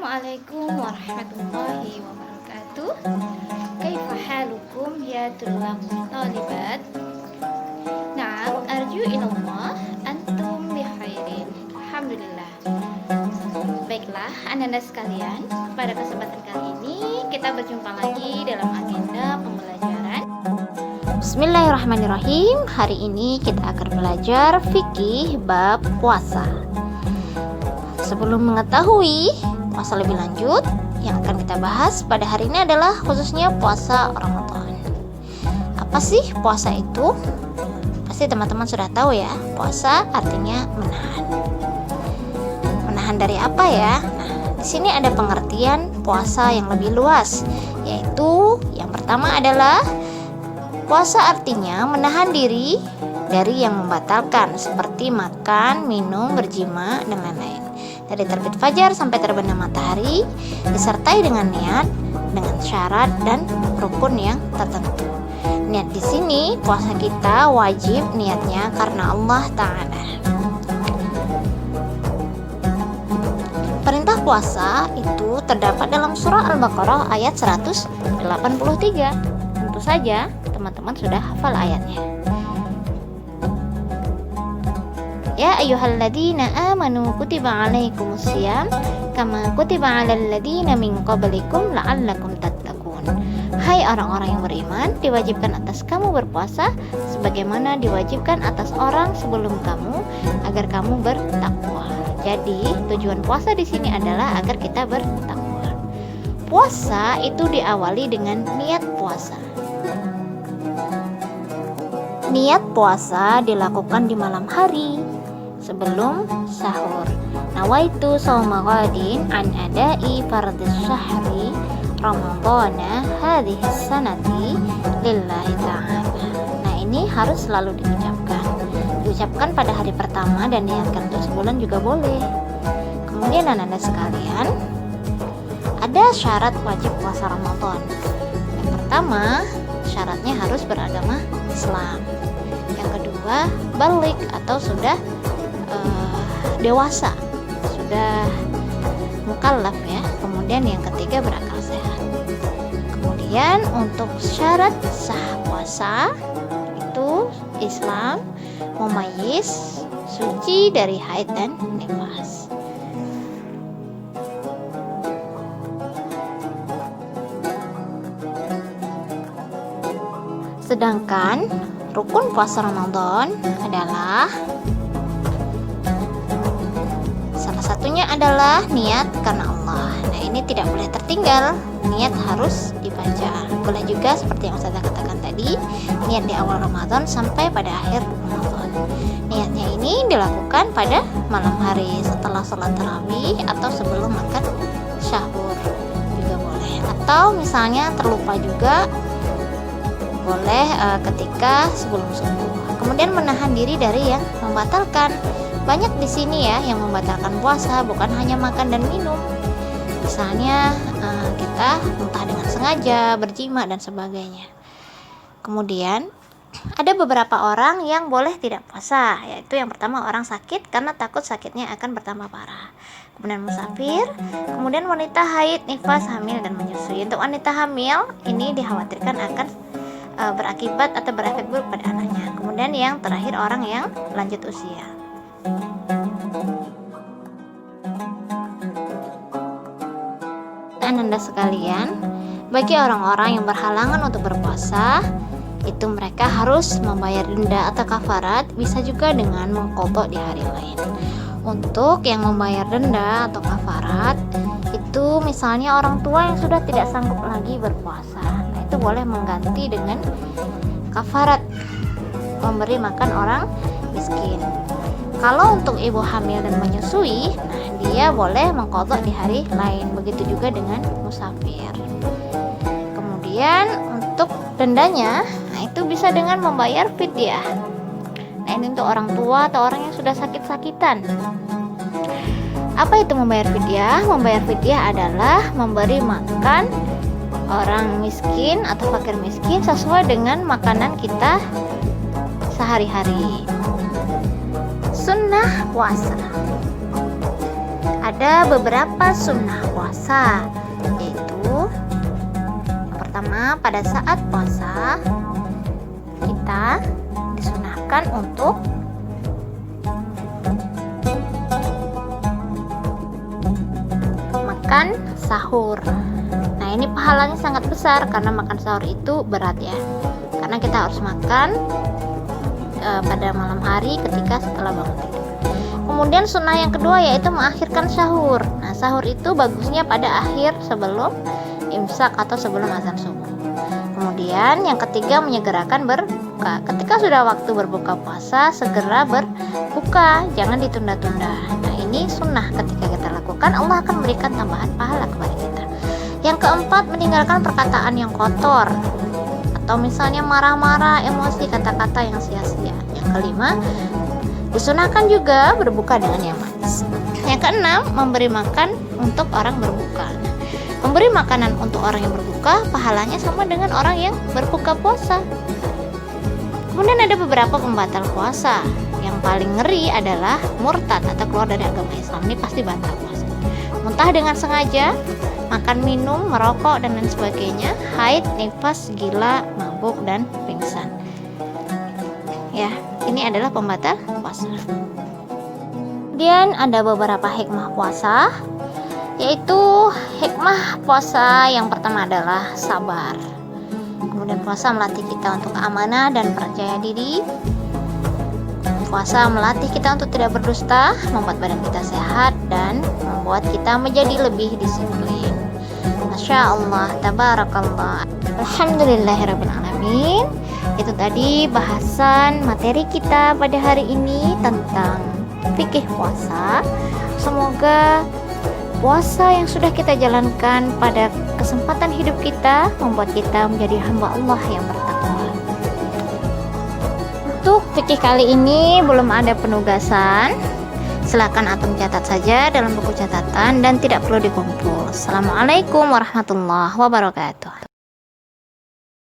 Assalamualaikum warahmatullahi wabarakatuh. Kaifa halukum ya tulab talibat? Na'am, arju ilallah antum bikhairin. Alhamdulillah. Baiklah, anak-anak sekalian, pada kesempatan kali ini kita berjumpa lagi dalam agenda pembelajaran. Bismillahirrahmanirrahim. Hari ini kita akan belajar fikih bab puasa. Sebelum mengetahui puasa lebih lanjut, yang akan kita bahas pada hari ini adalah khususnya puasa Ramadan. Apa sih puasa itu? Pasti teman-teman sudah tahu ya, puasa artinya menahan. Menahan dari apa ya? Nah, di sini ada pengertian puasa yang lebih luas, yaitu yang pertama adalah puasa artinya menahan diri dari yang membatalkan, seperti makan, minum, berjima, dan lain-lain. Dari terbit fajar sampai terbenam matahari, disertai dengan niat, dengan syarat dan rukun yang tertentu. Niat di sini puasa kita wajib niatnya karena Allah Ta'ala. Perintah puasa itu terdapat dalam surah Al-Baqarah ayat 183. Tentu saja teman-teman sudah hafal ayatnya. Ya ayyuhalladzina amanu kutiba alaikumusiyam kama kutiba alal ladzina min qablikum la'allakum tattaqun. Hai orang-orang yang beriman, diwajibkan atas kamu berpuasa sebagaimana diwajibkan atas orang sebelum kamu agar kamu bertakwa. Jadi, tujuan puasa di sini adalah agar kita bertakwa. Puasa itu diawali dengan niat puasa. Niat puasa dilakukan di malam hari sebelum sahur. Nawaitu shauma ghadin an adai fardhis syahri ramadhana hadhihi sanati lillahi ta'ala. Nah, ini harus selalu diucapkan pada hari pertama dan niatkan untuk sebulan juga boleh. Kemudian anak-anak sekalian, ada syarat wajib puasa Ramadan. Yang pertama, syaratnya harus beragama Islam. Yang kedua, balik atau sudah dewasa, sudah mukallaf ya. Kemudian yang ketiga, berakal sehat. Kemudian untuk syarat sah puasa itu Islam, mumayyiz, suci dari haid dan nifas. Sedangkan rukun puasa Ramadan adalah salah satunya adalah niat karena Allah. Nah, ini tidak boleh tertinggal, niat harus dibaca. Boleh juga seperti yang saya katakan tadi, niat di awal Ramadan sampai pada akhir Ramadan. Niatnya ini dilakukan pada malam hari setelah sholat tarawih atau sebelum makan sahur juga boleh. Atau misalnya terlupa juga boleh ketika sebelum subuh. Kemudian menahan diri dari yang membatalkan. Banyak di sini ya yang membatalkan puasa, bukan hanya makan dan minum. Misalnya kita entah dengan sengaja berjima dan sebagainya. Kemudian ada beberapa orang yang boleh tidak puasa, yaitu yang pertama orang sakit karena takut sakitnya akan bertambah parah. Kemudian musafir, kemudian wanita haid, nifas, hamil dan menyusui. Untuk wanita hamil ini dikhawatirkan akan berakibat atau berefek buruk pada anaknya. Kemudian yang terakhir orang yang lanjut usia. Anda sekalian, bagi orang-orang yang berhalangan untuk berpuasa, itu mereka harus membayar denda atau kafarat, bisa juga dengan mengqadha di hari lain. Untuk yang membayar denda atau kafarat, itu misalnya orang tua yang sudah tidak sanggup lagi berpuasa, nah itu boleh mengganti dengan kafarat, memberi makan orang miskin. Kalau untuk ibu hamil dan menyusui, nah dia boleh mengqadha di hari lain. Begitu juga dengan musafir. Kemudian untuk dendanya, nah itu bisa dengan membayar fidyah. Nah, ini untuk orang tua atau orang yang sudah sakit-sakitan. Apa itu membayar fidyah? Membayar fidyah adalah memberi makan orang miskin atau fakir miskin sesuai dengan makanan kita sehari-hari. Sunnah puasa. ada beberapa sunnah puasa, yaitu yang pertama, pada saat puasa kita disunahkan untuk makan sahur. Nah, ini pahalanya sangat besar karena makan sahur itu berat ya, karena kita harus makan pada malam hari ketika setelah bangun tidur. Kemudian sunnah yang kedua yaitu mengakhirkan sahur. Nah, sahur itu bagusnya pada akhir sebelum imsak atau sebelum azan subuh. Kemudian yang ketiga, menyegerakan berbuka. Ketika sudah waktu berbuka puasa, segera berbuka, jangan ditunda-tunda. Nah, ini sunnah ketika kita lakukan, Allah akan memberikan tambahan pahala kepada kita. Yang keempat, meninggalkan perkataan yang kotor, atau misalnya marah-marah, emosi, kata-kata yang sia-sia. Yang kelima, disunahkan juga berbuka dengan yang manis. Yang keenam, memberi makan untuk orang berbuka. Memberi makanan untuk orang yang berbuka, pahalanya sama dengan orang yang berbuka puasa. Kemudian ada beberapa pembatal puasa. Yang paling ngeri adalah murtad atau keluar dari agama Islam. Ini pasti batal puasa. Muntah dengan sengaja, makan, minum, merokok, dan lain sebagainya, haid, nifas, gila, mabuk, dan pingsan. Ya, ini adalah pembatal puasa. Kemudian ada beberapa hikmah puasa, yaitu hikmah puasa yang pertama adalah sabar. Kemudian puasa melatih kita untuk amanah dan percaya diri. Puasa melatih kita untuk tidak berdusta, membuat badan kita sehat, dan membuat kita menjadi lebih disiplin. Masya Allah, tabarakallah, alhamdulillahirrabbilalamin. Itu tadi bahasan materi kita pada hari ini tentang fikih puasa. Semoga puasa yang sudah kita jalankan pada kesempatan hidup kita membuat kita menjadi hamba Allah yang bertakwa. Untuk fikih kali ini belum ada penugasan. Silakan antum catat saja dalam buku catatan dan tidak perlu dikumpul. Assalamualaikum warahmatullahi wabarakatuh.